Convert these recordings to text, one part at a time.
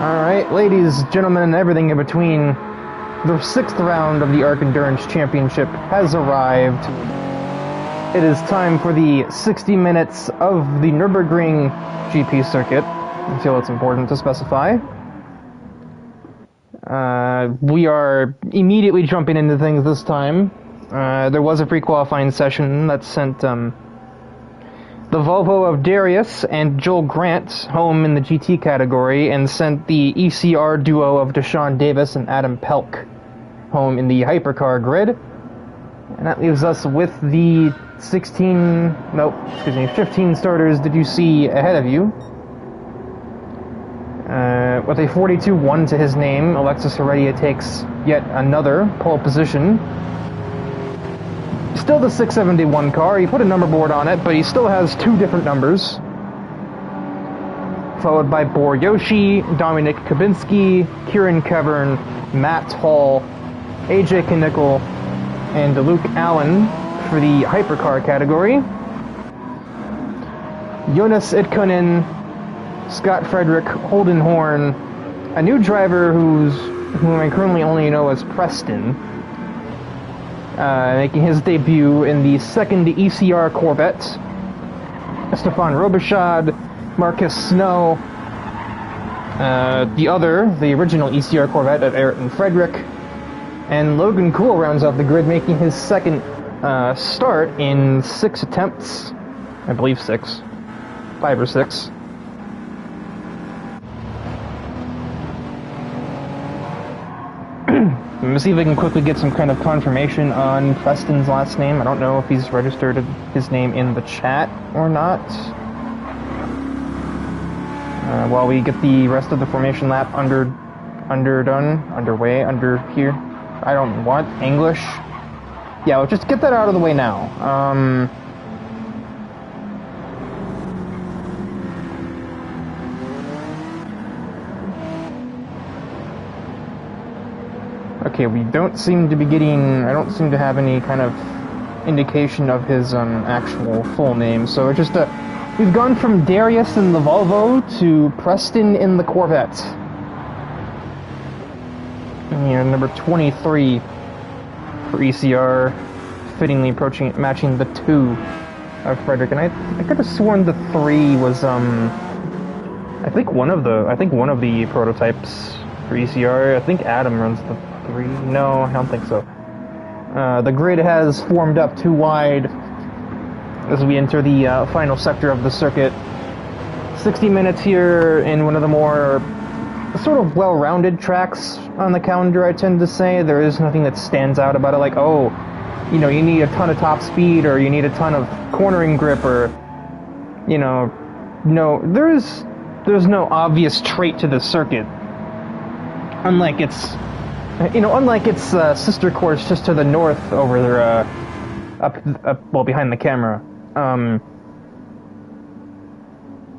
Alright, ladies, gentlemen, and everything in between, the 6th round of the Arc Endurance Championship has arrived. It is time for the 60 minutes of the Nurburgring GP circuit. I feel it's important to specify. We are immediately jumping into things this time. There was a pre-qualifying session that sent the Volvo of Darius and Joel Grant home in the GT category, and sent the ECR duo of Deshaun Davis and Adam Pelk home in the hypercar grid. And that leaves us with the 15 starters that you see ahead of you. With a 42-1 to his name, Alexis Heredia takes yet another pole position. Still the 671 car. He put a number board on it, but he still has 2 different numbers. Followed by Boryoshi, Dominic Kubinski, Kieran Kevern, Matt Hall, AJ Knickel, and Luke Allen for the hypercar category. Jonas Itkonen, Scott Frederick, Holden Horn, a new driver whom I currently only know as Preston, making his debut in the 2nd ECR Corvette. Stefan Robichaud, Marcus Snow, the original ECR Corvette of Ayrton Frederick, and Logan Cool rounds out the grid, making his 2nd start in 6 attempts. I believe 6. 5 or 6. Let me see if I can quickly get some kind of confirmation on Preston's last name. I don't know if he's registered his name in the chat or not. While we get the rest of the formation lap under here. I don't want English. Yeah, well, just get that out of the way now. Okay, we don't seem to be getting... I don't seem to have any kind of indication of his actual full name, so it's just we've gone from Darius in the Volvo to Preston in the Corvette. Yeah, number 23 for ECR, fittingly matching the 2 of Frederick, and I could have sworn the 3 was I think one of the prototypes for ECR. I think Adam runs the 3. No, I don't think so. The grid has formed up too wide as we enter the final sector of the circuit. 60 minutes here in one of the more sort of well-rounded tracks on the calendar, I tend to say. There is nothing that stands out about it, like, oh, you know, you need a ton of top speed, or you need a ton of cornering grip, or, you know, no, there's no obvious trait to the circuit. Unlike its sister course just to the north over there, well, behind the camera.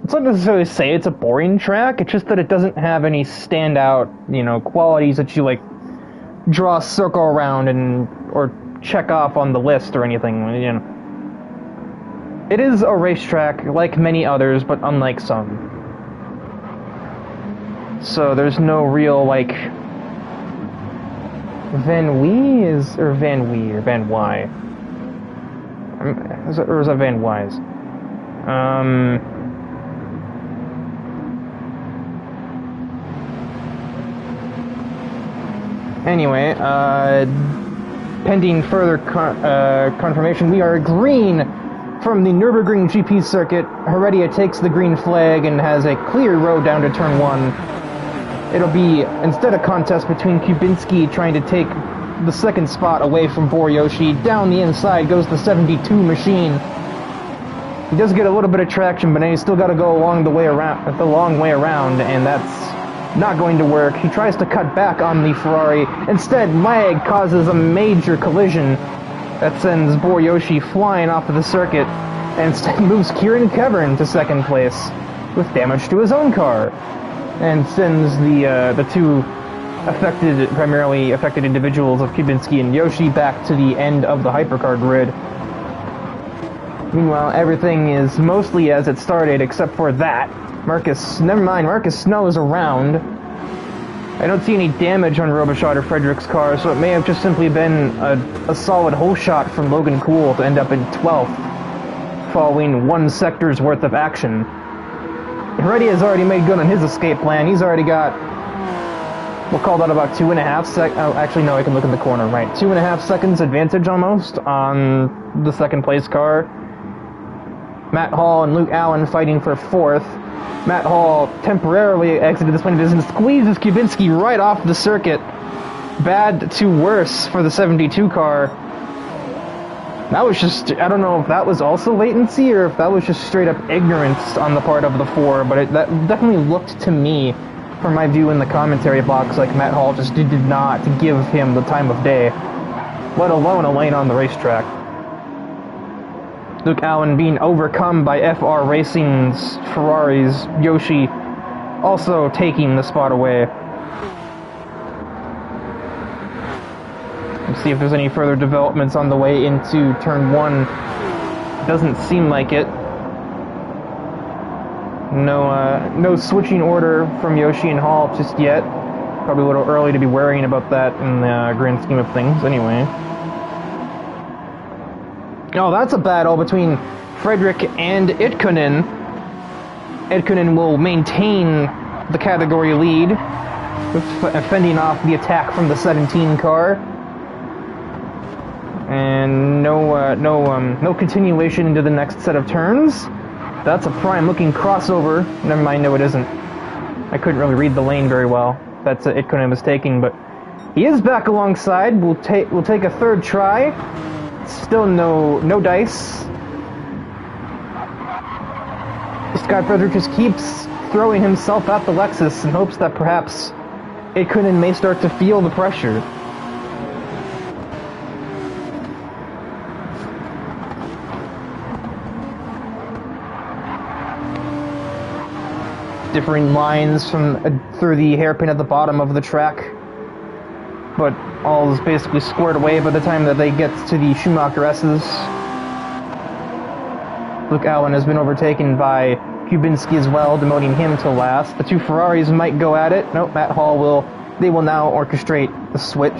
It's not necessarily say it's a boring track, it's just that it doesn't have any standout, you know, qualities that you, like, draw a circle around or check off on the list or anything, you know. It is a racetrack like many others, but unlike some. So there's no real, like, Van Wys? Or Van Wy? Or is that Van Wys? Anyway, pending further confirmation, we are green from the Nurburgring GP circuit. Heredia takes the green flag and has a clear road down to turn 1. It'll be instead a contest between Kubinski trying to take the 2nd spot away from Boryoshi. Down the inside goes the 72 machine. He does get a little bit of traction, but then he's still got to go the long way around, and that's not going to work. He tries to cut back on the Ferrari. Instead, lag causes a major collision that sends Boryoshi flying off of the circuit, and instead moves Kieran Kevern to 2nd place with damage to his own car, and sends the 2 primarily affected individuals of Kubinski and Yoshi back to the end of the hypercar grid. Meanwhile, everything is mostly as it started, except for that. Marcus Snow is around. I don't see any damage on Robichaud or Frederick's car, so it may have just simply been a solid hole shot from Logan Cool to end up in 12th, following one sector's worth of action. Heredia has already made good on his escape plan. He's already got, we'll call that about 2.5 seconds. Oh, actually, no, I can look in the corner, right? 2.5 seconds advantage almost on the second place car. Matt Hall and Luke Allen fighting for 4th. Matt Hall temporarily exited this one and squeezes Kubinski right off the circuit. Bad to worse for the 72 car. That was just, I don't know if that was also latency or if that was just straight up ignorance on the part of the 4, but that definitely looked to me, from my view in the commentary box, like Matt Hall just did not give him the time of day, let alone a lane on the racetrack. Luke Allen being overcome by FR Racing's Ferrari's Yoshi, also taking the spot away. Let's see if there's any further developments on the way into turn 1. Doesn't seem like it. No switching order from Yoshi and Hall just yet. Probably a little early to be worrying about that in the grand scheme of things, anyway. Oh, that's a battle between Frederick and Itkonen. Itkonen will maintain the category lead, fending off the attack from the 17 car. And no continuation into the next set of turns. That's a prime-looking crossover. Never mind, no it isn't. I couldn't really read the lane very well. That's Itkonen was taking, but he is back alongside. We'll take a third try. Still no dice. Scott Frederick just keeps throwing himself at the Lexus in hopes that perhaps Itkonen may start to feel the pressure. Differing lines through the hairpin at the bottom of the track, but all is basically squared away by the time that they get to the Schumacher S's. Luke Allen has been overtaken by Kubinski as well, demoting him to last. The two Ferraris might go at it. Nope, Matt Hall will now orchestrate the switch.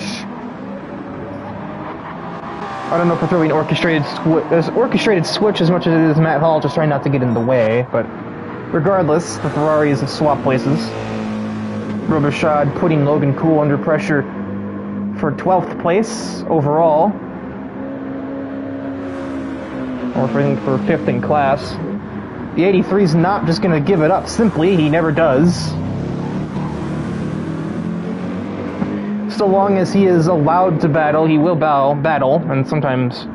I don't know if we're throwing orchestrated switch as much as it is Matt Hall just trying not to get in the way, but regardless, the Ferraris have swapped places. Robichaud putting Logan Cool under pressure for 12th place overall, or for 5th in class. The 83's not just going to give it up simply, he never does. So long as he is allowed to battle, he will battle, and sometimes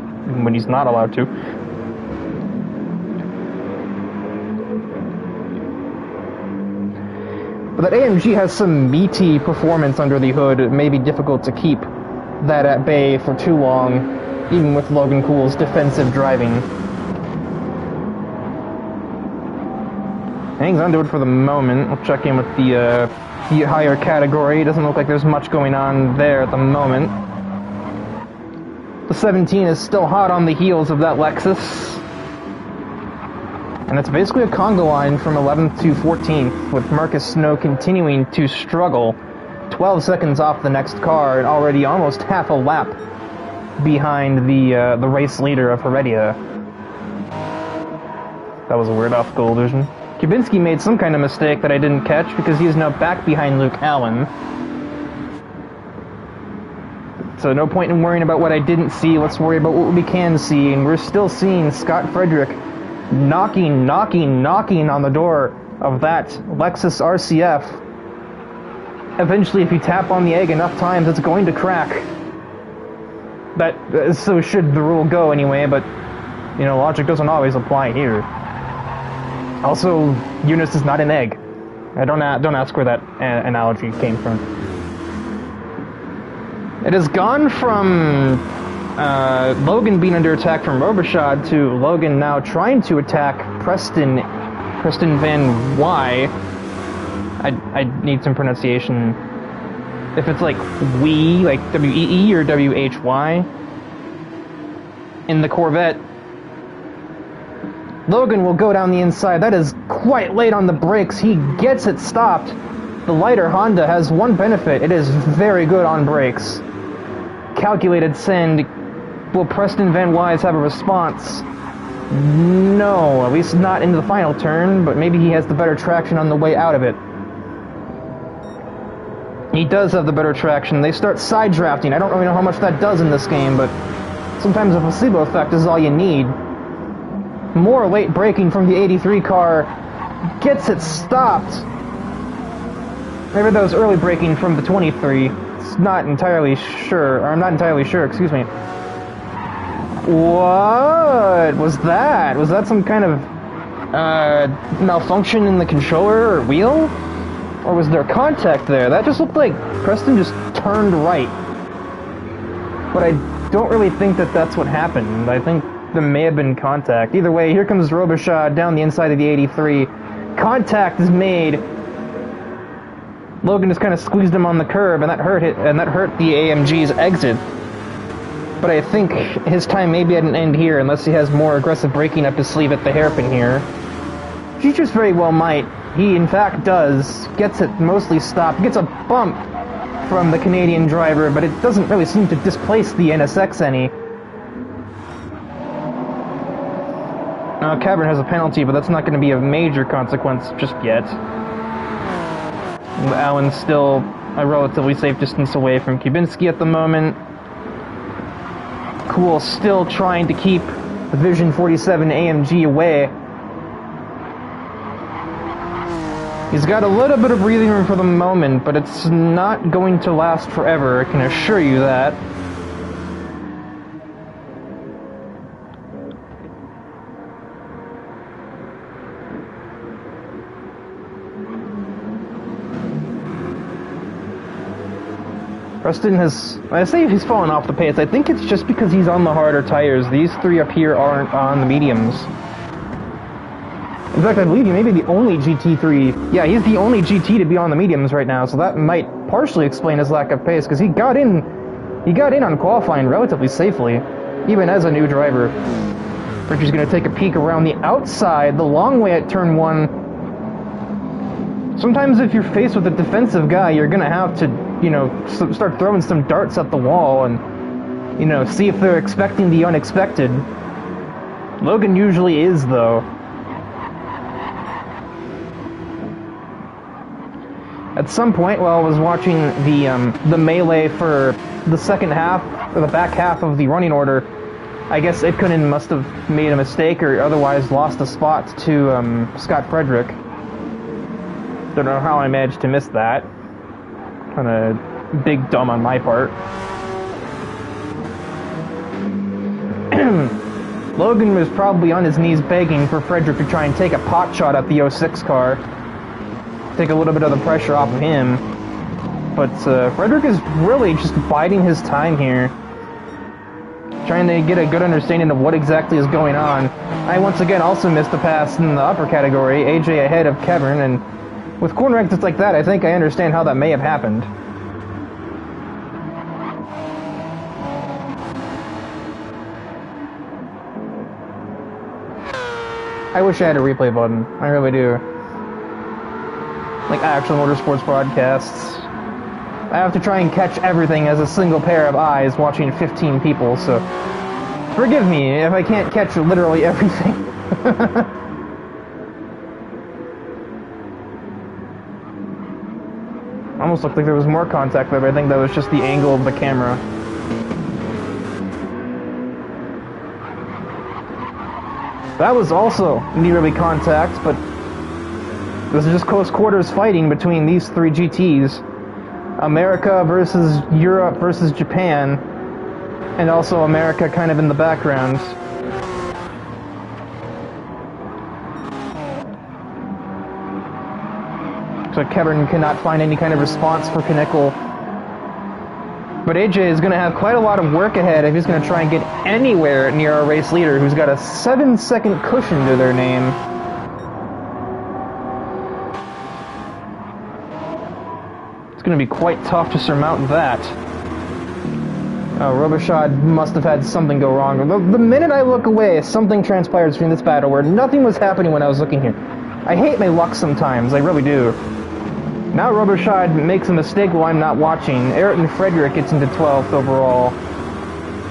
when he's not allowed to. But that AMG has some meaty performance under the hood. It may be difficult to keep that at bay for too long, even with Logan Cool's defensive driving. Hangs on to it for the moment. We'll check in with the higher category. It doesn't look like there's much going on there at the moment. The 17 is still hot on the heels of that Lexus. And it's basically a Congo line from 11th to 14th, with Marcus Snow continuing to struggle. 12 seconds off the next car, and already almost half a lap behind the race leader of Heredia. That was a weird off-goal vision. Kubinski made some kind of mistake that I didn't catch, because he is now back behind Luke Allen. So no point in worrying about what I didn't see, let's worry about what we can see, and we're still seeing Scott Frederick knocking on the door of that Lexus RCF. Eventually, if you tap on the egg enough times, it's going to crack. So should the rule go anyway, but, you know, logic doesn't always apply here. Also, Eunice is not an egg. Don't ask where that analogy came from. It has gone from Logan being under attack from Robichaud to Logan now trying to attack Preston Van Y. I need some pronunciation if it's like we, like W-E-E or W-H-Y, in the Corvette, Logan will go down the inside. That is quite late on the brakes. He gets it stopped. The lighter Honda has one benefit. It is very good on brakes. Calculated send. Will Preston Van Wise have a response? No, at least not into the final turn, but maybe he has the better traction on the way out of it. He does have the better traction. They start side drafting. I don't really know how much that does in this game, but sometimes a placebo effect is all you need. More late braking from the 83 car. Gets it stopped. Maybe that was early braking from the 23. It's not entirely sure. Or I'm not entirely sure, excuse me. What was that? Was that some kind of malfunction in the controller or wheel? Or was there contact there? That just looked like Preston just turned right. But I don't really think that that's what happened. I think there may have been contact. Either way, here comes Robichaud down the inside of the 83. Contact is made. Logan just kind of squeezed him on the curb, and that hurt the AMG's exit. But I think his time maybe at an end here, unless he has more aggressive braking up his sleeve at the hairpin here. He just very well might. He in fact does. Gets it mostly stopped. Gets a bump from the Canadian driver, but it doesn't really seem to displace the NSX any. Now, Cavern has a penalty, but that's not going to be a major consequence just yet. Allen's still a relatively safe distance away from Kubinski at the moment. Cool still trying to keep the Vision 47 AMG away. He's got a little bit of breathing room for the moment, but it's not going to last forever, I can assure you that. Preston has... I say he's fallen off the pace. I think it's just because he's on the harder tires. These three up here aren't on the mediums. In fact, I believe he may be the only GT3... Yeah, he's the only GT to be on the mediums right now, so that might partially explain his lack of pace, because he got in on qualifying relatively safely, even as a new driver. Richie's going to take a peek around the outside, the long way at turn 1. Sometimes if you're faced with a defensive guy, you're going to have to, you know, start throwing some darts at the wall and, you know, see if they're expecting the unexpected. Logan usually is, though. At some point while I was watching the melee for the second half, or the back half of the running order, I guess Ipkonen must have made a mistake or otherwise lost a spot to Scott Frederick. Don't know how I managed to miss that. Kind of big dumb on my part. Logan was probably on his knees begging for Frederick to try and take a pot shot at the 06 car. Take a little bit of the pressure off of him. But Frederick is really just biding his time here. Trying to get a good understanding of what exactly is going on. I once again also missed a pass in the upper category, AJ ahead of Kevin, and with corner exits like that, I think I understand how that may have happened. I wish I had a replay button. I really do. Like actual motorsports broadcasts. I have to try and catch everything as a single pair of eyes watching 15 people, so forgive me if I can't catch literally everything. Almost looked like there was more contact there, but I think that was just the angle of the camera. That was also nearly contact, but this is just close quarters fighting between these three GTs. America versus Europe versus Japan, and also America kind of in the background. So Kevin cannot find any kind of response for Knickel. But AJ is going to have quite a lot of work ahead if he's going to try and get anywhere near our race leader, who's got a 7-second cushion to their name. It's going to be quite tough to surmount that. Robichaud must have had something go wrong. The minute I look away, something transpires during this battle where nothing was happening when I was looking here. I hate my luck sometimes, I really do. Now Robichaud makes a mistake while I'm not watching. Ayrton Frederick gets into 12th overall.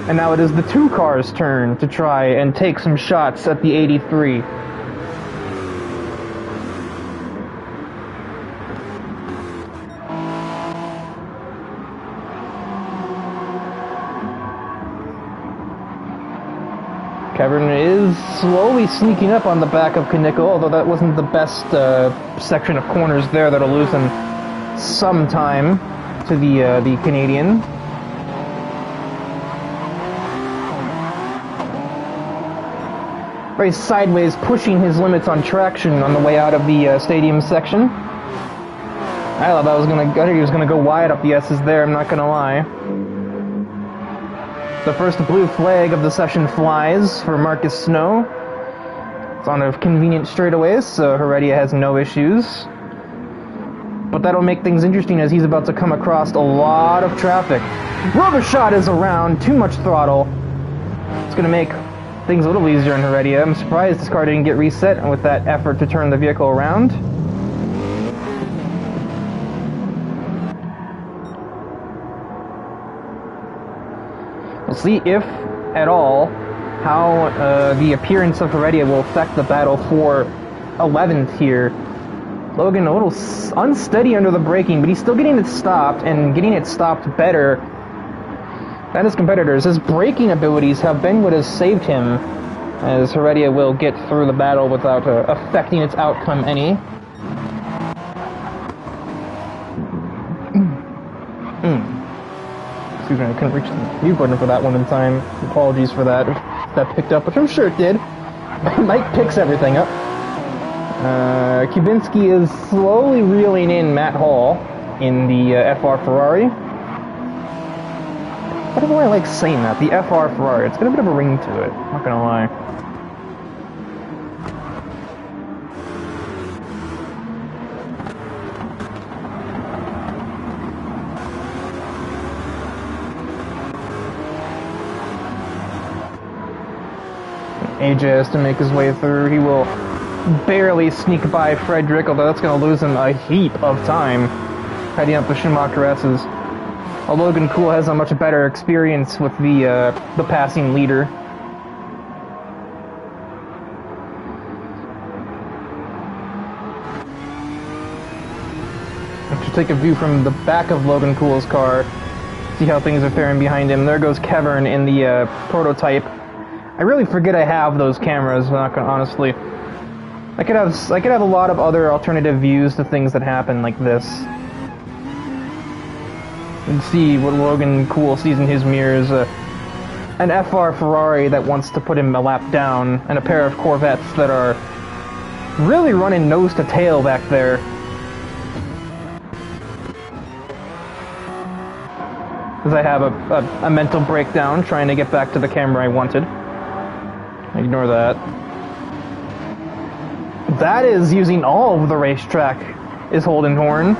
And now it is the 2 cars' turn to try and take some shots at the 83. Kevin is slowly sneaking up on the back of Knickel, although that wasn't the best section of corners there. That'll lose him some time to the Canadian. Very sideways, pushing his limits on traction on the way out of the stadium section. I thought I think he was gonna go wide up the S's there. I'm not gonna lie. The first blue flag of the session flies for Marcus Snow. It's on a convenient straightaway, so Heredia has no issues. But that'll make things interesting as he's about to come across a lot of traffic. Robichaud is around, too much throttle. It's going to make things a little easier in Heredia. I'm surprised this car didn't get reset with that effort to turn the vehicle around. We'll see if, at all, how the appearance of Heredia will affect the battle for 11th here. Logan a little unsteady under the braking, but he's still getting it stopped, and getting it stopped better than his competitors. His braking abilities have been what has saved him, as Heredia will get through the battle without affecting its outcome any. Excuse me, I couldn't reach the mute button for that one in time. Apologies for that, if that picked up, which I'm sure it did. Mike picks everything up. Kubinski is slowly reeling in Matt Hall in the FR Ferrari. Why do I like saying that? The FR Ferrari. It's got a bit of a ring to it, not gonna lie. AJ has to make his way through. He will barely sneak by Frederick, although that's going to lose him a heap of time heading up the Schumacher S's. Although Logan Cool has a much better experience with the passing leader. To take a view from the back of Logan Cool's car, see how things are faring behind him. There goes Kevern in the prototype. I really forget I have those cameras, I'm not gonna, honestly. I could have a lot of other alternative views to things that happen like this. And see what Logan Cool sees in his mirrors. An FR Ferrari that wants to put him a lap down, and a pair of Corvettes that are really running nose to tail back there. As I have a mental breakdown trying to get back to the camera I wanted. Ignore that. That is using all of the racetrack, is Holden Horn.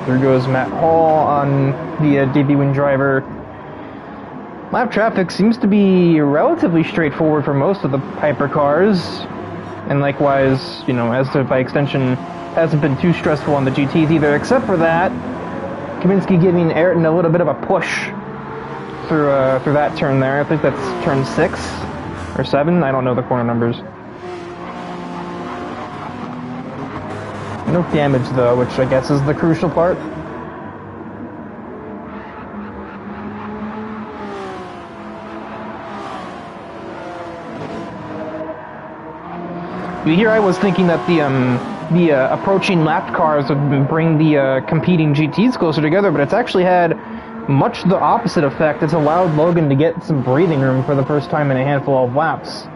There goes Matt Hall on the debut win driver. Lap traffic seems to be relatively straightforward for most of the hypercars, and likewise, you know, as to by extension, hasn't been too stressful on the GTs either, except for that. Kaminsky giving Ayrton a little bit of a push through that turn there. I think that's turn 6 or 7. I don't know the corner numbers. No damage though, which I guess is the crucial part. Here I was thinking that the approaching lapped cars would bring the competing GTs closer together, but it's actually had much the opposite effect. It's allowed Logan to get some breathing room for the first time in a handful of laps.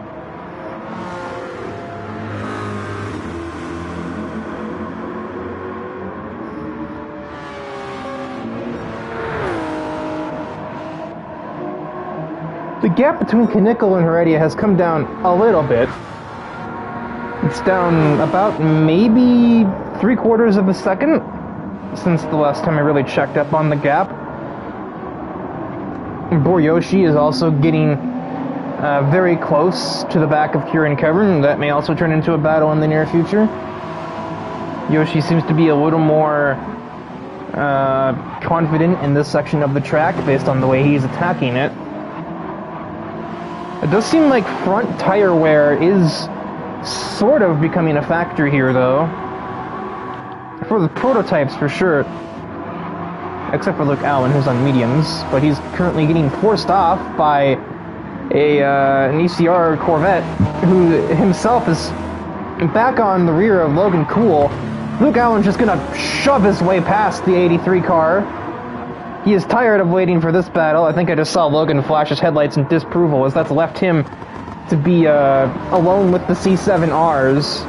The gap between Knickel and Heredia has come down a little bit. It's down about maybe 3/4 of a second since the last time I really checked up on the gap. Boryoshi is also getting very close to the back of Kieran Kevern. That may also turn into a battle in the near future. Yoshi seems to be a little more confident in this section of the track based on the way he's attacking it. It does seem like front tire wear is sort of becoming a factor here, though. For the prototypes, for sure. Except for Luke Allen, who's on mediums, but he's currently getting forced off by an ECR Corvette, who himself is back on the rear of Logan Cool. Luke Allen's just gonna shove his way past the 83 car. He is tired of waiting for this battle. I think I just saw Logan flash his headlights in disapproval, as that's left him to be alone with the C7Rs.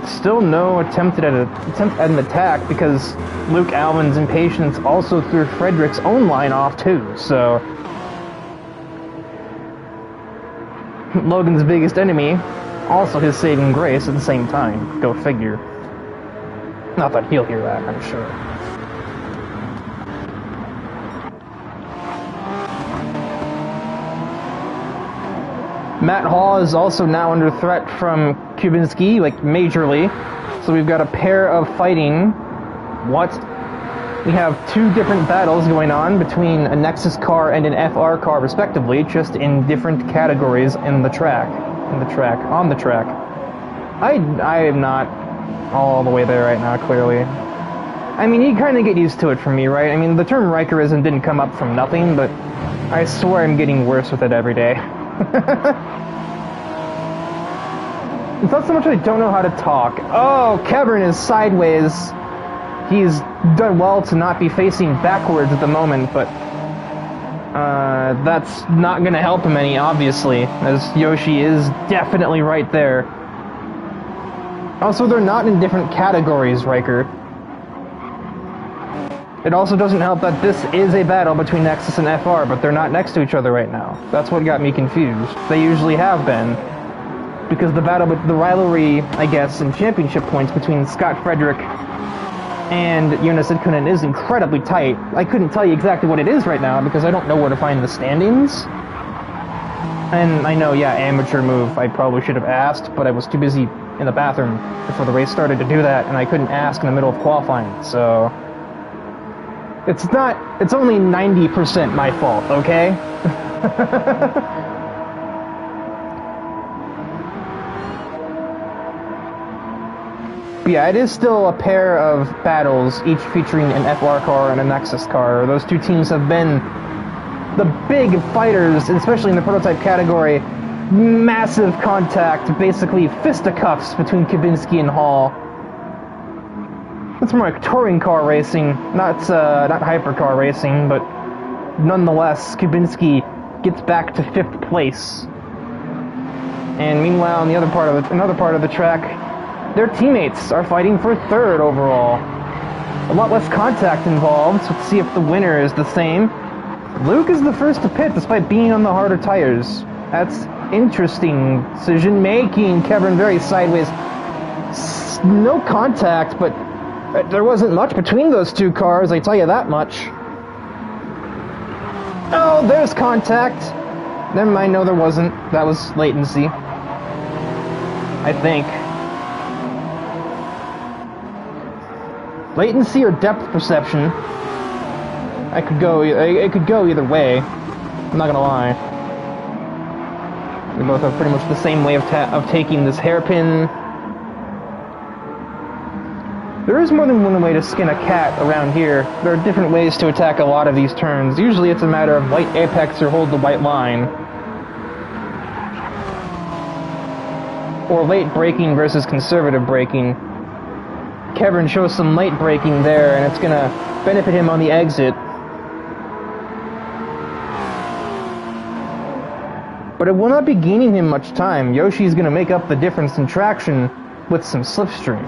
Still no attempt at an attack, because Luke Alvin's impatience also threw Frederick's own line off too, so Logan's biggest enemy, also his saving grace at the same time. Go figure. Not that he'll hear that, I'm sure. Matt Hall is also now under threat from Kubinski, like majorly. So we've got a pair of fighting. What? We have two different battles going on between a Nexus car and an FR car, respectively, just in different categories in the track. On the track. I am not all the way there right now, clearly. I mean, you kind of get used to it for me, right? I mean, the term Rikerism didn't come up from nothing, but I swear I'm getting worse with it every day. It's not so much I don't know how to talk. Oh, Kevern is sideways. He's done well to not be facing backwards at the moment, but that's not going to help him any, obviously, as Yoshi is definitely right there. Also, they're not in different categories, Riker. It also doesn't help that this is a battle between Nexus and FR, but they're not next to each other right now. That's what got me confused. They usually have been. Because the rivalry, I guess, in championship points between Scott Frederick and Jonas Idkonen is incredibly tight. I couldn't tell you exactly what it is right now, because I don't know where to find the standings. And I know, yeah, amateur move, I probably should have asked, but I was too busy in the bathroom before the race started to do that, and I couldn't ask in the middle of qualifying, so it's only 90% my fault, okay? But yeah, it is still a pair of battles, each featuring an FR car and a Nexus car. Those two teams have been the big fighters, especially in the prototype category. Massive contact, basically fisticuffs between Kubinski and Hall. It's more like touring car racing, not hypercar racing, but nonetheless, Kubinski gets back to 5th place. And meanwhile, on the another part of the track, their teammates are fighting for 3rd overall. A lot less contact involved, so let's see if the winner is the same. Luke is the first to pit, despite being on the harder tires. That's interesting decision-making. Kevin very sideways. No contact, but there wasn't much between those two cars, I tell you that much. Oh, there's contact. Never mind, no there wasn't. That was latency. I think. Latency or depth perception. It could go either way. I'm not gonna lie. We both have pretty much the same way of taking this hairpin. There is more than one way to skin a cat around here. There are different ways to attack a lot of these turns. Usually it's a matter of white apex or hold the white line. Or late braking versus conservative braking. Kevin shows some late braking there, and it's gonna benefit him on the exit. but it will not be gaining him much time. Yoshi's going to make up the difference in traction with some slipstream.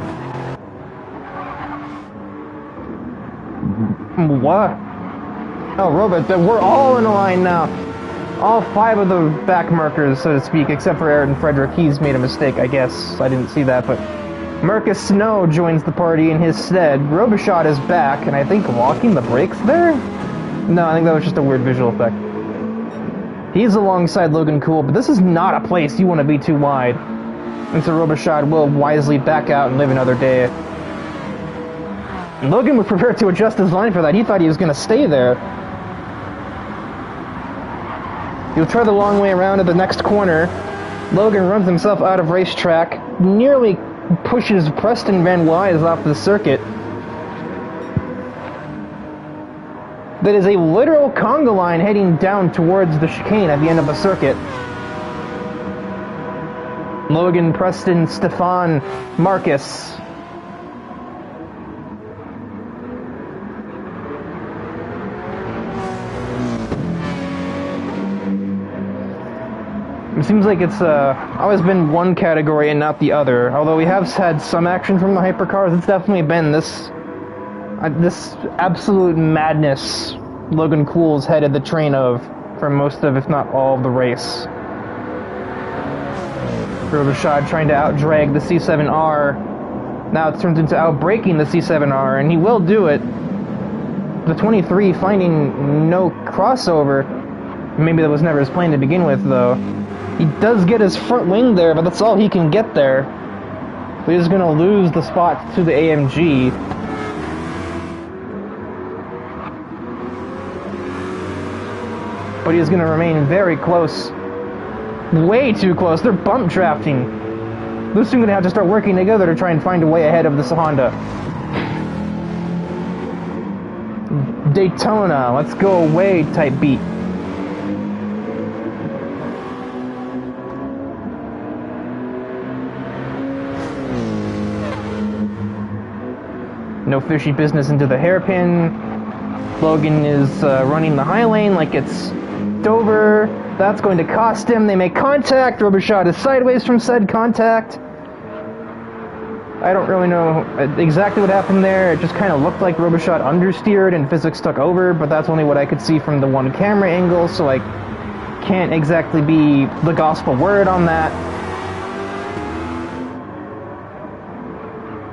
What? Oh, Robot, we're all in a line now. All 5 of the back markers, so to speak, except for Aaron Frederick. He's made a mistake, I guess. I didn't see that, but Marcus Snow joins the party in his stead. Robichaud is back, and I think locking the brakes there? No, I think that was just a weird visual effect. He's alongside Logan Cool, but this is not a place you want to be too wide. And so Robichaud will wisely back out and live another day. And Logan was prepared to adjust his line for that. He thought he was going to stay there. He'll try the long way around at the next corner. Logan runs himself out of racetrack, nearly pushes Preston Van Wise off the circuit. That is a literal conga line heading down towards the chicane at the end of the circuit. Logan, Preston, Stefan, Marcus. It seems like it's always been one category and not the other. Although we have had some action from the hypercars, it's definitely been this absolute madness Logan Cool's headed the train of for most of, if not all, of the race. Robichaud trying to outdrag the C7R. Now it turns into outbraking the C7R, and he will do it. The 23 finding no crossover. Maybe that was never his plan to begin with, though. He does get his front wing there, but that's all he can get there. So he's going to lose the spot to the AMG. But he's going to remain very close. Way too close. They're bump drafting. They're soon going to have to start working together to try and find a way ahead of this Honda. Daytona, let's go away type beat. No fishy business into the hairpin. Logan is running the high lane like it's Dover. That's going to cost him. They make contact. Robichaud is sideways from said contact. I don't really know exactly what happened there. It just kind of looked like Robichaud understeered and physics took over, but that's only what I could see from the one camera angle, so I can't exactly be the gospel word on that.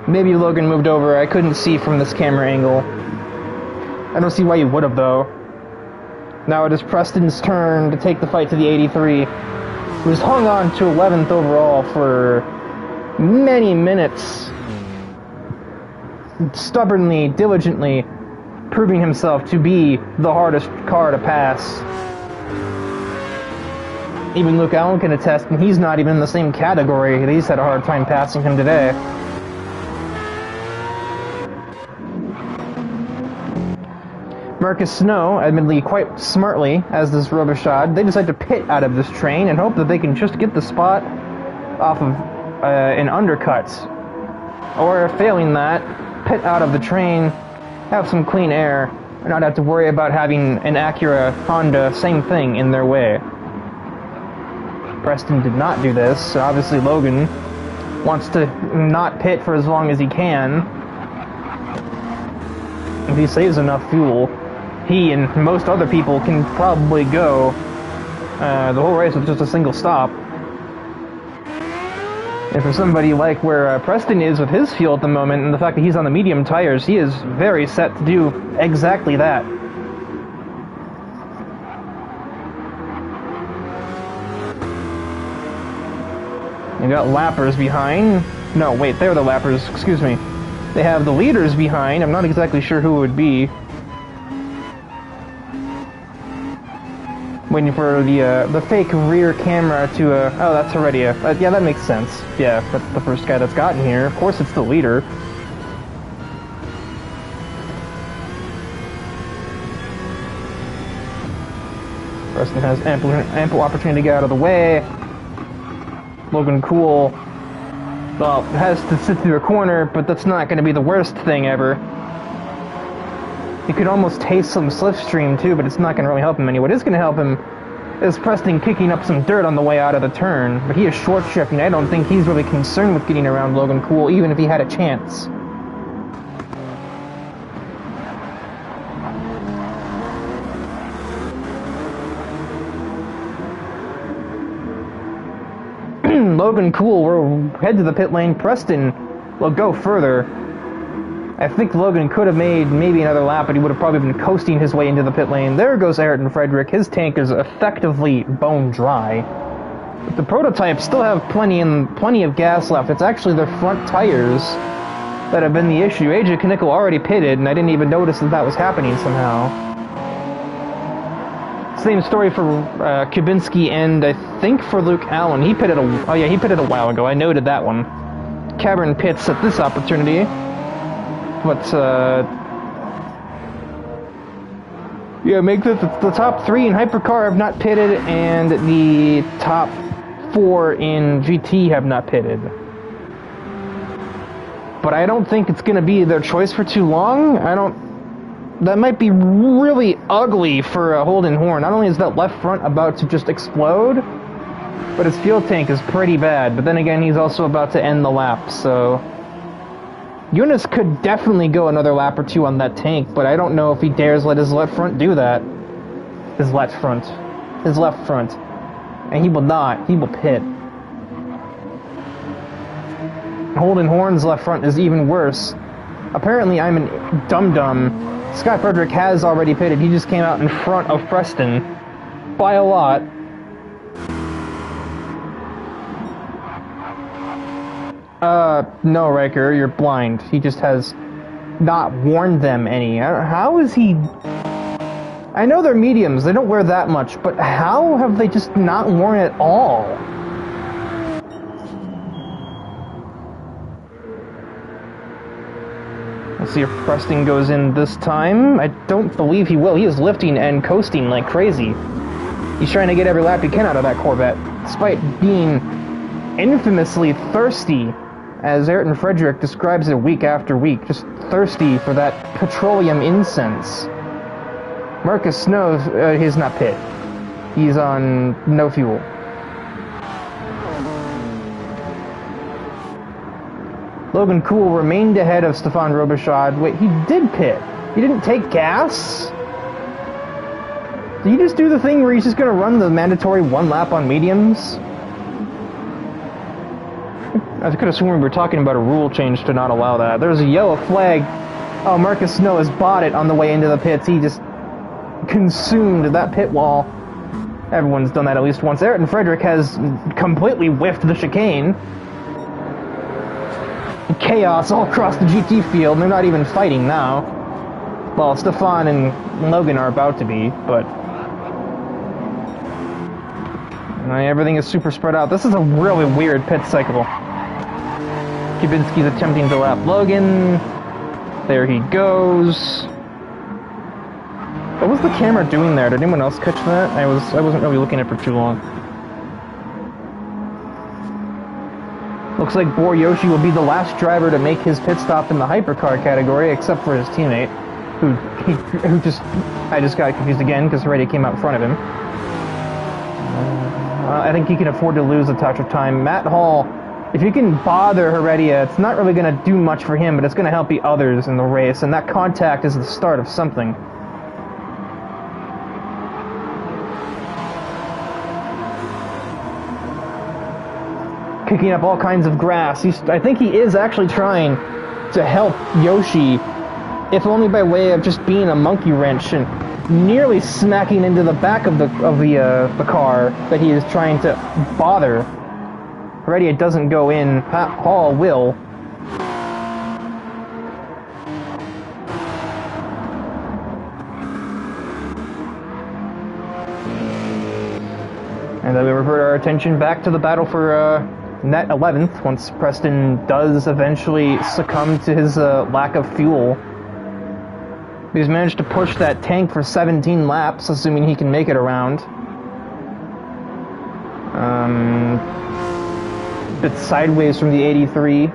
Maybe Logan moved over. I couldn't see from this camera angle. I don't see why you would have, though. Now it is Preston's turn to take the fight to the 83, who's hung on to 11th overall for many minutes, stubbornly, diligently proving himself to be the hardest car to pass. Even Luke Allen can attest, and he's not even in the same category. He's had a hard time passing him today. Marcus Snow, admittedly quite smartly, as does Robichaud, they decide to pit out of this train and hope that they can just get the spot off of an undercut. Or, failing that, pit out of the train, have some clean air, and not have to worry about having an Acura Honda, same thing, in their way. Preston did not do this, so obviously Logan wants to not pit for as long as he can. If he saves enough fuel, he and most other people can probably go the whole race with just a single stop. And for somebody like where Preston is with his fuel at the moment, and the fact that he's on the medium tires, he is very set to do exactly that. You got lappers behind. No, wait, they're the lappers, excuse me. They have the leaders behind. I'm not exactly sure who it would be. Waiting for the fake rear camera to, oh, that's Heredia. Yeah, that makes sense. Yeah, that's the first guy that's gotten here. Of course it's the leader. Preston has ample opportunity to get out of the way. Logan Cool, well, has to sit through a corner, but that's not going to be the worst thing ever. You could almost taste some slipstream too, but it's not going to really help him any. What is going to help him is Preston kicking up some dirt on the way out of the turn, but he is short shifting. I don't think he's really concerned with getting around Logan Cool, even if he had a chance. Logan Cool will head to the pit lane. Preston will go further. I think Logan could have made maybe another lap, but he would have probably been coasting his way into the pit lane. There goes Ayrton Frederick. His tank is effectively bone dry. But the prototypes still have plenty of gas left. It's actually their front tires that have been the issue. AJ Knickel already pitted, and I didn't even notice that was happening somehow. Same story for Kubinski and I think for Luke Allen. He pitted he pitted a while ago. I noted that one. Cameron pits at this opportunity. But, yeah, make the top 3 in Hypercar have not pitted, and the top 4 in GT have not pitted. But I don't think it's going to be their choice for too long. That might be really ugly for Holden Horn. Not only is that left front about to just explode, but his fuel tank is pretty bad. But then again, he's also about to end the lap, so... Eunice could definitely go another lap or 2 on that tank, but I don't know if he dares let his left front do that. His left front. And he will not. He will pit. Holden Horn's left front is even worse. Apparently I'm a dum-dum. Scott Frederick has already pitted. He just came out in front of Preston by a lot. No, Riker, you're blind. He just has not warned them any. How is he... I know they're mediums, they don't wear that much, but how have they just not worn it at all? Let's see if Preston goes in this time. I don't believe he will. He is lifting and coasting like crazy. He's trying to get every lap he can out of that Corvette, despite being infamously thirsty, as Ayrton Frederick describes it week after week, just thirsty for that petroleum incense. Marcus Snow, he's not pit. He's on no fuel. Logan Cool remained ahead of Stefan Robichaud. Wait, he did pit. He didn't take gas? Did he just do the thing where he's just going to run the mandatory 1 lap on mediums? I could have sworn we were talking about a rule change to not allow that. There's a yellow flag. Oh, Marcus Snow has bought it on the way into the pits. He just consumed that pit wall. Everyone's done that at least once. Ayrton Frederick has completely whiffed the chicane. Chaos all across the GT field, and they're not even fighting now. Well, Stefan and Logan are about to be, but... everything is super spread out. This is a really weird pit cycle. Kubinski's attempting to lap Logan. There he goes. What was the camera doing there? Did anyone else catch that? I wasn't really looking at it for too long. Looks like Boryoshi will be the last driver to make his pit stop in the hypercar category, except for his teammate, I just got confused again because Heredia came out in front of him. I think he can afford to lose a touch of time. Matt Hall, if you can bother Heredia, it's not really going to do much for him, but it's going to help the others in the race, and that contact is the start of something. Picking up all kinds of grass. I think he is actually trying to help Yoshi, if only by way of just being a monkey wrench and nearly smacking into the back of the car that he is trying to bother. Heredia doesn't go in. Hall will. And then we revert our attention back to the battle for net 11th, once Preston does eventually succumb to his lack of fuel. He's managed to push that tank for 17 laps, assuming he can make it around. Bit sideways from the 83.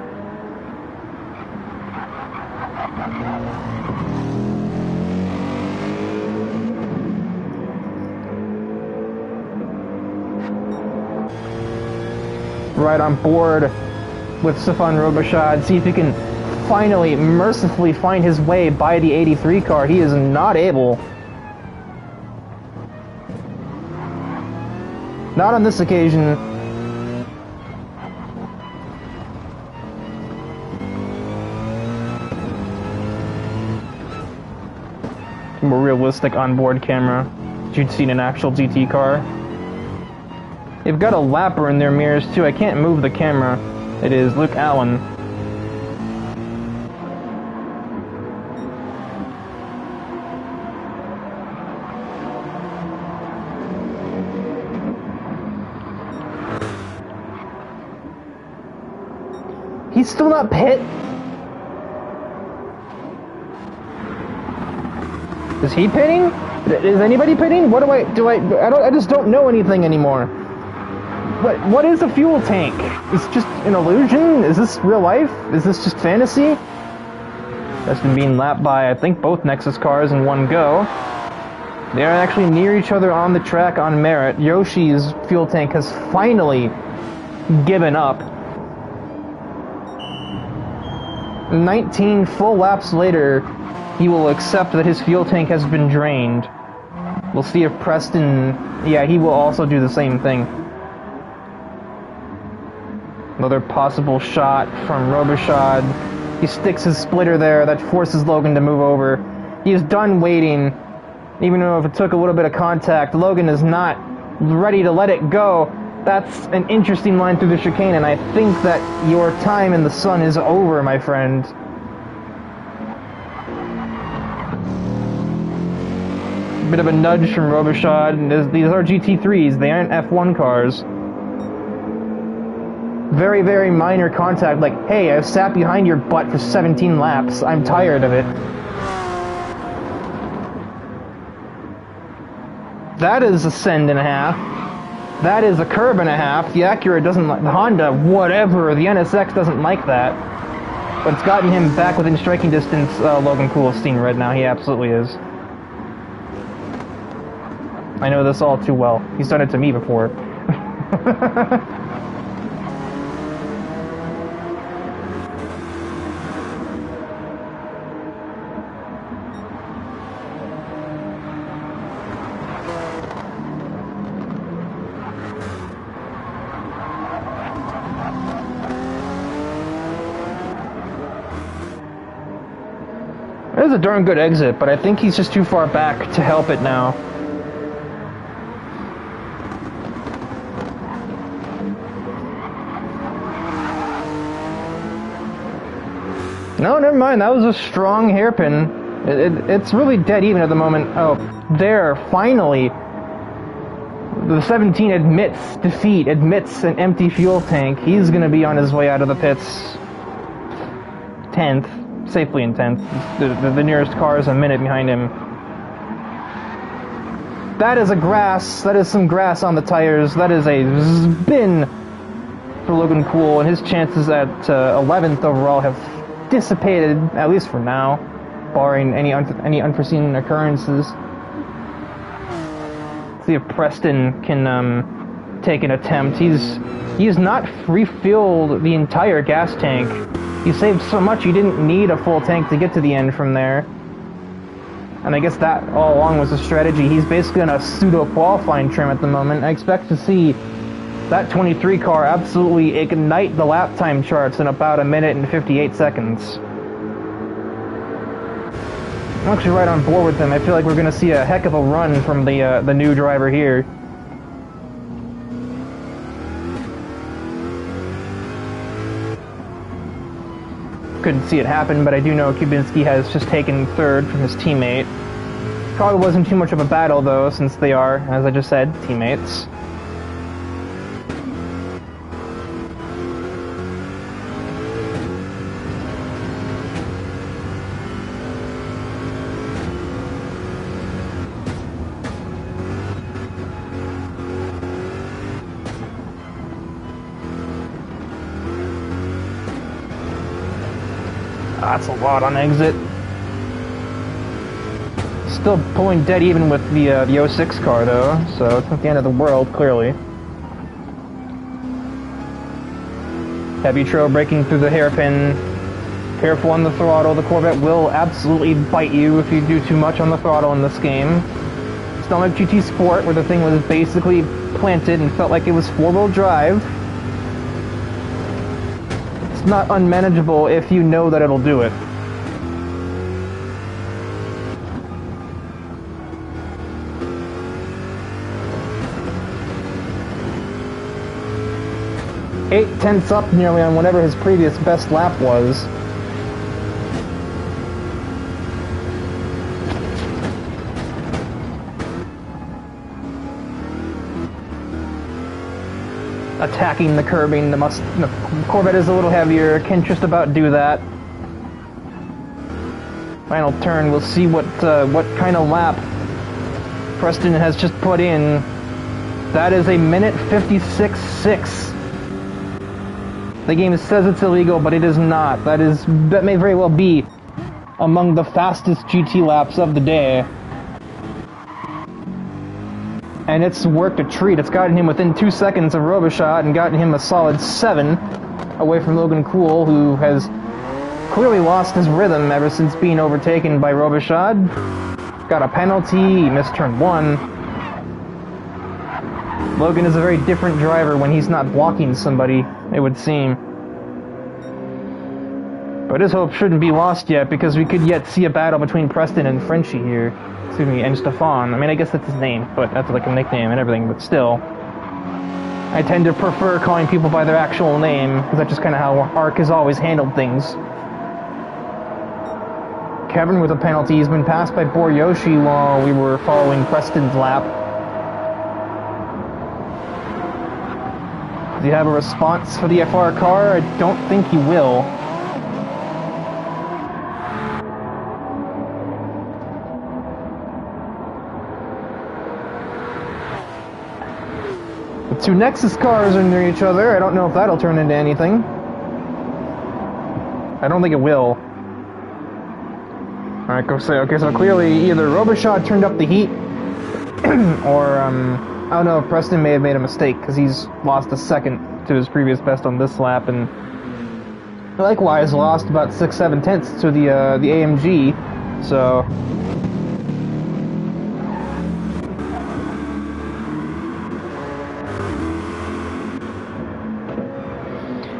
right on board with Stefan Robichaud, see if he can finally, mercifully find his way by the 83 car. He is not able. Not on this occasion. More realistic onboard camera that you'd see in an actual GT car. They've got a lapper in their mirrors too. I can't move the camera. It is Luke Allen. He's still not pit. Is he pitting? Is anybody pitting? What I just don't know anything anymore. What is a fuel tank? Is it just an illusion? Is this real life? Is this just fantasy? That's been being lapped by, I think, both Nexus cars in one go. They are actually near each other on the track on merit. Yoshi's fuel tank has finally given up. 19 full laps later, he will accept that his fuel tank has been drained. We'll see if Preston... Yeah, he will also do the same thing. Another possible shot from Robichaud. He sticks his splitter there. That forces Logan to move over. He is done waiting. Even though if it took a little bit of contact, Logan is not ready to let it go. That's an interesting line through the chicane, and I think that your time in the sun is over, my friend. Bit of a nudge from Robichaud. These are GT3s, they aren't F1 cars. Very, very minor contact, like, hey, I've sat behind your butt for 17 laps, I'm tired of it. That is a send and a half. That is a curb and a half. The Acura doesn't like... The Honda, whatever. The NSX doesn't like that. But it's gotten him back within striking distance. Logan Coolstein red now. He absolutely is. I know this all too well. He's done it to me before. It was a darn good exit, but I think he's just too far back to help it now. No, never mind. That was a strong hairpin. It's really dead even at the moment. Oh, there, finally. The 17 admits defeat, admits an empty fuel tank. He's going to be on his way out of the pits. 10th. Safely in 10th. The nearest car is a minute behind him. That is a grass. That is some grass on the tires. That is a spin for Logan Cool, and his chances at 11th overall have dissipated, at least for now, barring any unforeseen occurrences. See if Preston can take an attempt. He has not refilled the entire gas tank. He saved so much he didn't need a full tank to get to the end from there. And I guess that all along was a strategy. He's basically on a pseudo-qualifying trim at the moment. I expect to see that 23 car absolutely ignite the lap time charts in about 1 minute and 58 seconds. I'm actually right on board with him. I feel like we're going to see a heck of a run from the new driver here. Couldn't see it happen, but I do know Kubinski has just taken 3rd from his teammate. Probably wasn't too much of a battle though, since they are, as I just said, teammates. That's a lot on exit. Still pulling dead even with the 06 car though, so it's not the end of the world, clearly. Heavy trail braking through the hairpin. Careful on the throttle. The Corvette will absolutely bite you if you do too much on the throttle in this game. It's not like GT Sport, where the thing was basically planted and felt like it was four-wheel drive. It's not unmanageable if you know that it'll do it. Eight tenths up nearly on whatever his previous best lap was. Attacking the curbing, the Corvette is a little heavier, can just about do that. Final turn, we'll see what kind of lap Preston has just put in. That is a minute 56.6. The game says it's illegal, but it is not. That may very well be among the fastest GT laps of the day. And it's worked a treat. It's gotten him within 2 seconds of Robichaud and gotten him a solid 7 away from Logan Cool, who has clearly lost his rhythm ever since being overtaken by Robichaud. Got a penalty, he missed turn 1. Logan is a very different driver when he's not blocking somebody, it would seem. But his hope shouldn't be lost yet, because we could yet see a battle between Preston and Frenchie here. Excuse me, and Stefan. I mean, I guess that's his name, but that's like a nickname and everything, but still. I tend to prefer calling people by their actual name, because that's just kind of how ARC has always handled things. Kevin with a penalty. He's been passed by Boryoshi while we were following Preston's lap. Does he have a response for the FR car? I don't think he will. The two Nexus cars are near each other. I don't know if that'll turn into anything. I don't think it will. Alright, go say. Okay, so clearly either Robichaud turned up the heat, or, I don't know if Preston may have made a mistake, because he's lost a second to his previous best on this lap, and likewise lost about 6-7 tenths to the AMG, so...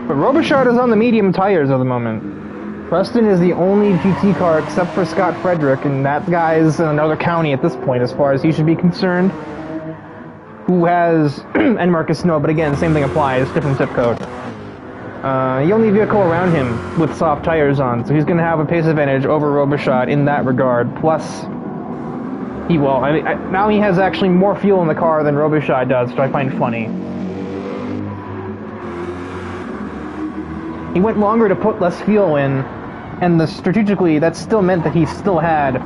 But Robichaud is on the medium tires at the moment. Preston is the only GT car except for Scott Frederick, and that guy is in another county at this point as far as he should be concerned. Who has, and Marcus Snow, but again, same thing applies, different zip code. The only vehicle around him with soft tires on, so he's going to have a pace advantage over Robichaud in that regard. Plus, he will. Now he has actually more fuel in the car than Robichaud does, which I find funny. He went longer to put less fuel in, and strategically, that still meant that he still had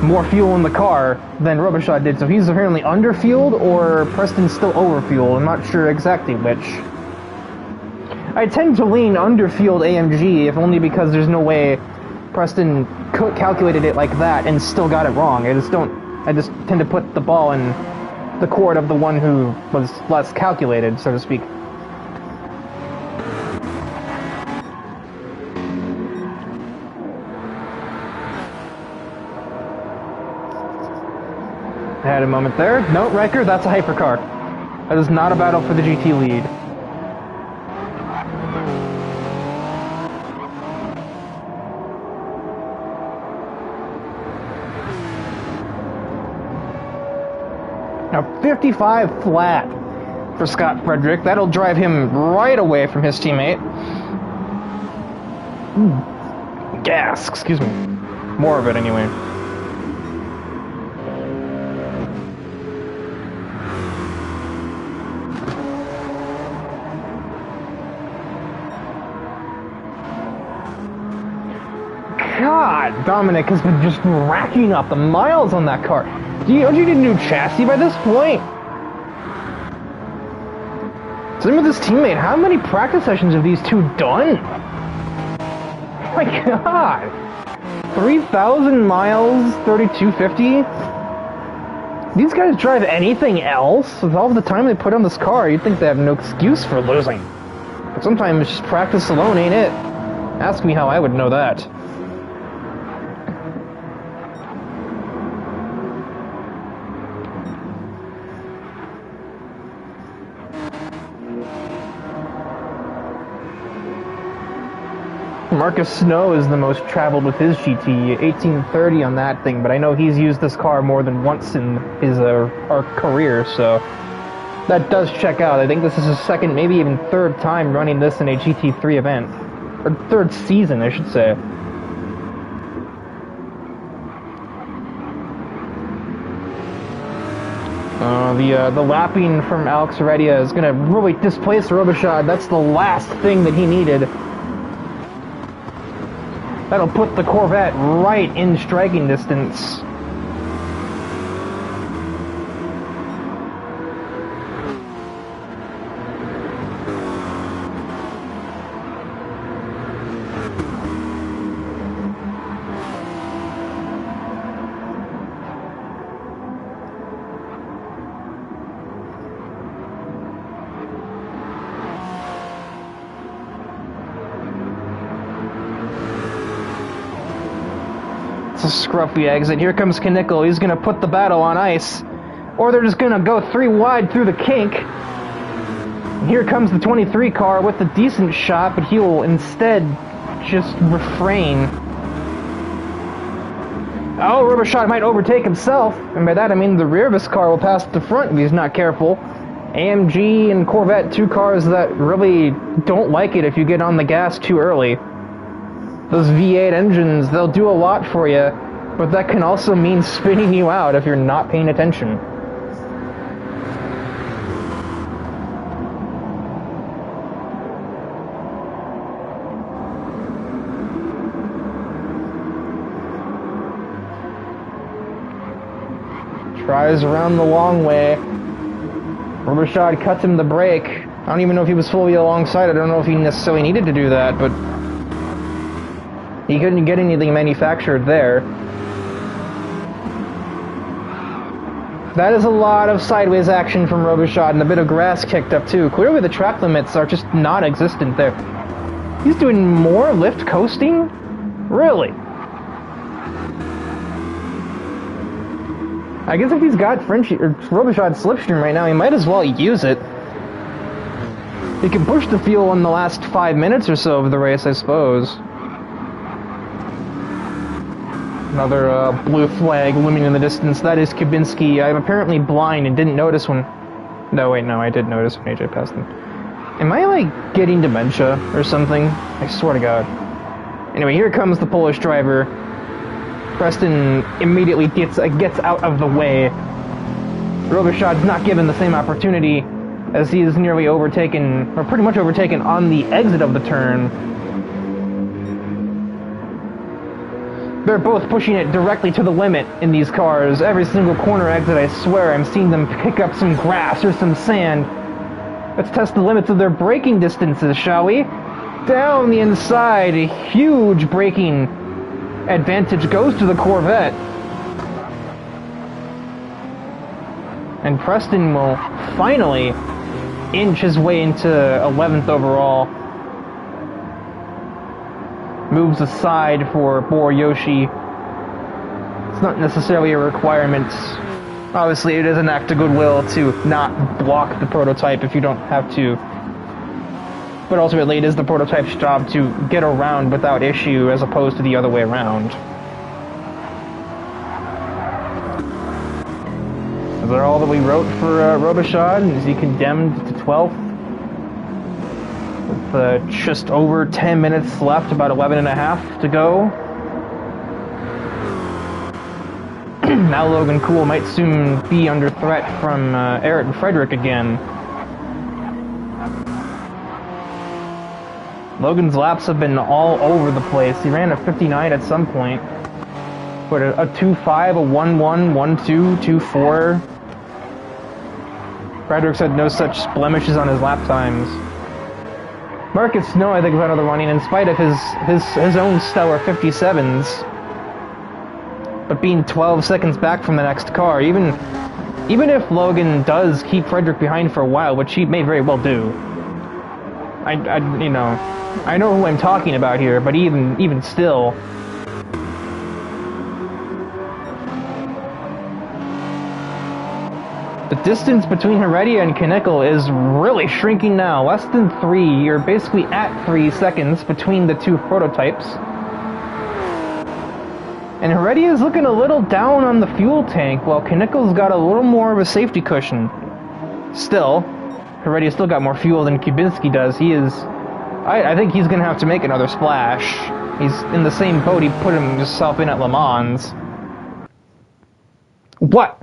more fuel in the car than Robichaud did, so he's apparently underfueled, or Preston's still overfueled. I'm not sure exactly which. I tend to lean underfueled AMG, if only because there's no way Preston calculated it like that and still got it wrong. I just tend to put the ball in the court of the one who was less calculated, so to speak. I had a moment there. No, Riker, that's a hypercar. That is not a battle for the GT lead. Now, 55 flat for Scott Frederick. That'll drive him right away from his teammate. Gas, excuse me. More of it, anyway. God, Dominic has been just racking up the miles on that car. Don't you need a new chassis by this point? Same with his teammate. How many practice sessions have these two done? Oh my God. 3,000 miles, 3250? These guys drive anything else? With all the time they put on this car, you'd think they have no excuse for losing. But sometimes just practice alone ain't it. Ask me how I would know that. Marcus Snow is the most traveled with his GT, 1830 on that thing, but I know he's used this car more than once in his our career, so that does check out. I think this is his second, maybe even third time running this in a GT3 event. Or third season, I should say. The lapping from Alex Heredia is going to really displace Robichaud. That's the last thing that he needed. That'll put the Corvette right in striking distance. A scruffy exit. Here comes Knickel. He's gonna put the battle on ice, or they're just gonna go 3 wide through the kink. And here comes the 23 car with a decent shot, but he'll instead just refrain. Oh, Robichaud might overtake himself, and by that I mean the rear of his car will pass the front if he's not careful. AMG and Corvette, 2 cars that really don't like it if you get on the gas too early. Those V8 engines, they'll do a lot for you, but that can also mean spinning you out if you're not paying attention. Tries around the long way. Robichaud cuts him the brake. I don't even know if he was fully alongside. I don't know if he necessarily needed to do that, but he couldn't get anything manufactured there. That is a lot of sideways action from Robichaud, and a bit of grass kicked up too. Clearly the track limits are just non-existent there. He's doing more lift coasting? Really? I guess if he's got Robichaud slipstream right now, he might as well use it. He can push the fuel in the last 5 minutes or so of the race, I suppose. Another blue flag looming in the distance. That is Kabinski. I'm apparently blind and didn't notice when... No, wait, no, I did notice when AJ passed him. Am I, like, getting dementia or something? I swear to God. Anyway, here comes the Polish driver. Preston immediately gets out of the way. Robichaud's not given the same opportunity as he is nearly overtaken, or pretty much overtaken on the exit of the turn. They're both pushing it directly to the limit in these cars. Every single corner exit, I swear, I'm seeing them pick up some grass or some sand. Let's test the limits of their braking distances, shall we? Down the inside, a huge braking advantage goes to the Corvette. And Preston will finally inch his way into 11th overall. Moves aside for Boriyoshi. It's not necessarily a requirement. Obviously, it is an act of goodwill to not block the prototype if you don't have to. But ultimately, it is the prototype's job to get around without issue as opposed to the other way around. Is that all that we wrote for Robichaud? Is he condemned to 12th? With just over 10 minutes left, about 11 and a half to go. Now Logan Cool might soon be under threat from Eric and Frederick again. Logan's laps have been all over the place. He ran a 59 at some point. But a 2.5, a 1.1, 1.2, 2.4. Frederick's had no such blemishes on his lap times. Marcus Snow, I think, is another running in spite of his own stellar 57s. But being 12 seconds back from the next car, even if Logan does keep Frederick behind for a while, which he may very well do, you know, I know who I'm talking about here, but even still. The distance between Heredia and Knickel is really shrinking now. Less than 3. You're basically at 3 seconds between the two prototypes. And Heredia is looking a little down on the fuel tank, while Knickel's got a little more of a safety cushion. Still, Heredia still got more fuel than Kubinski does. He is... I think he's going to have to make another splash. He's in the same boat he put himself in at Le Mans. What?